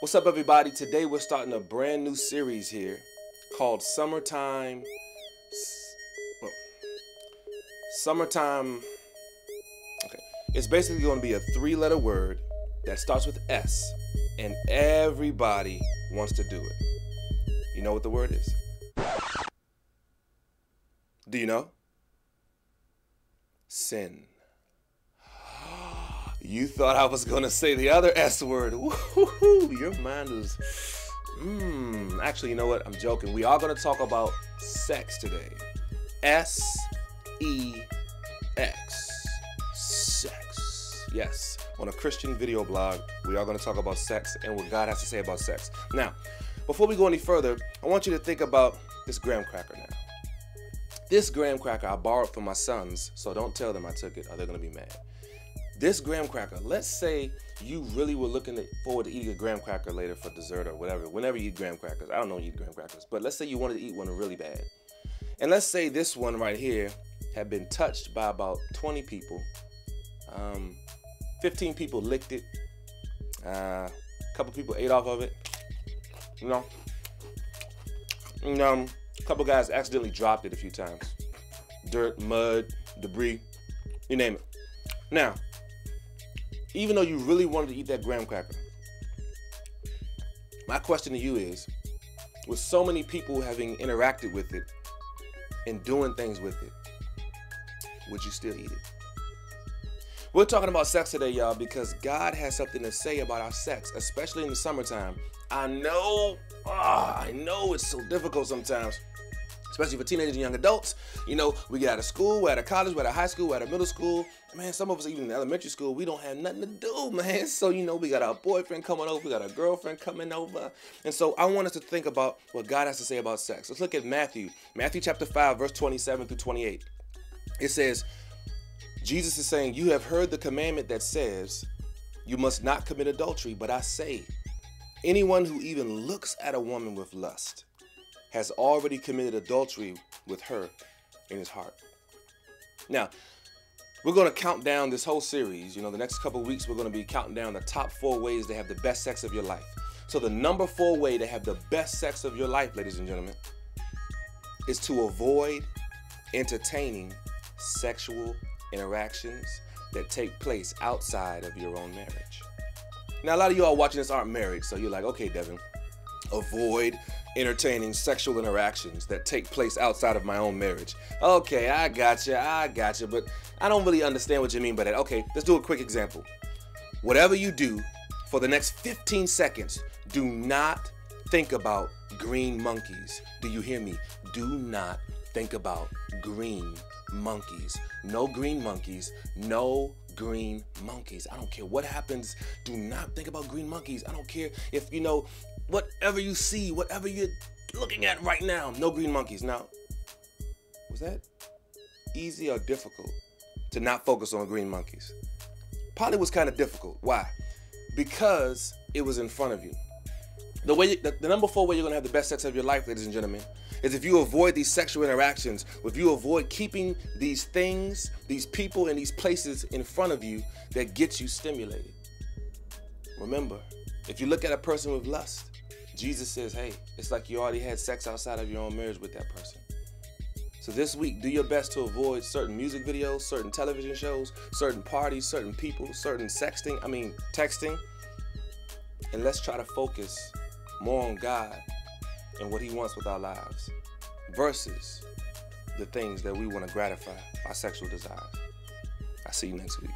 What's up, everybody? Today we're starting a brand new series here called Summertime. Okay. It's basically going to be a 3-letter word that starts with S, and everybody wants to do it. You know what the word is? Do you know? Sin. You thought I was going to say the other S word. Woo-hoo-hoo. Your mind is... Actually, you know what? I'm joking. We are going to talk about sex today. S-E-X. Sex. Yes. On a Christian video blog, we are going to talk about sex and what God has to say about sex. Now, before we go any further, I want you to think about this graham cracker now. This graham cracker I borrowed from my sons, so don't tell them I took it or they're going to be mad. This graham cracker, let's say you really were looking forward to eating a graham cracker later for dessert or whatever, whenever you eat graham crackers. I don't know when you eat graham crackers, but let's say you wanted to eat one really bad. And let's say this one right here had been touched by about 20 people. 15 people licked it. A couple people ate off of it. A couple guys accidentally dropped it a few times. Dirt, mud, debris, you name it. Now, even though you really wanted to eat that graham cracker, my question to you is, with so many people having interacted with it and doing things with it, would you still eat it? We're talking about sex today, y'all, because God has something to say about our sex, especially in the summertime. I know it's so difficult sometimes, especially for teenagers and young adults. You know, we get out of school, we're out of college, we're out of high school, we're out of middle school. Man, some of us, even in elementary school, we don't have nothing to do, man. So, you know, we got our boyfriend coming over, we got our girlfriend coming over. And so I want us to think about what God has to say about sex. Let's look at Matthew chapter 5, verse 27 through 28. It says, Jesus is saying, "You have heard the commandment that says, you must not commit adultery, but I say, anyone who even looks at a woman with lust has already committed adultery with her in his heart." Now, we're going to count down this whole series. You know, the next couple of weeks, we're going to be counting down the top 4 ways to have the best sex of your life. So the number 4 way to have the best sex of your life, ladies and gentlemen, is to avoid entertaining sexual interactions that take place outside of your own marriage. Now, a lot of you all watching this aren't married, so you're like, okay, Devin, avoid entertaining sexual interactions that take place outside of my own marriage. Okay, I gotcha, but I don't really understand what you mean by that. Okay, let's do a quick example. Whatever you do for the next 15 seconds, do not think about green monkeys. Do you hear me? Do not think about green monkeys. No green monkeys. No green monkeys. I don't care what happens. Do not think about green monkeys. I don't care if, you know, whatever you see, whatever you're looking at right now, no green monkeys. Now, was that easy or difficult to not focus on green monkeys? Probably was kind of difficult. Why? Because it was in front of you. The number 4 way you're going to have the best sex of your life, ladies and gentlemen, is if you avoid these sexual interactions, if you avoid keeping these things, these people, and these places in front of you that get you stimulated. Remember, if you look at a person with lust, Jesus says, hey, it's like you already had sex outside of your own marriage with that person. So this week, do your best to avoid certain music videos, certain television shows, certain parties, certain people, certain texting. And let's try to focus more on God and what he wants with our lives versus the things that we want to gratify our sexual desires. I'll see you next week.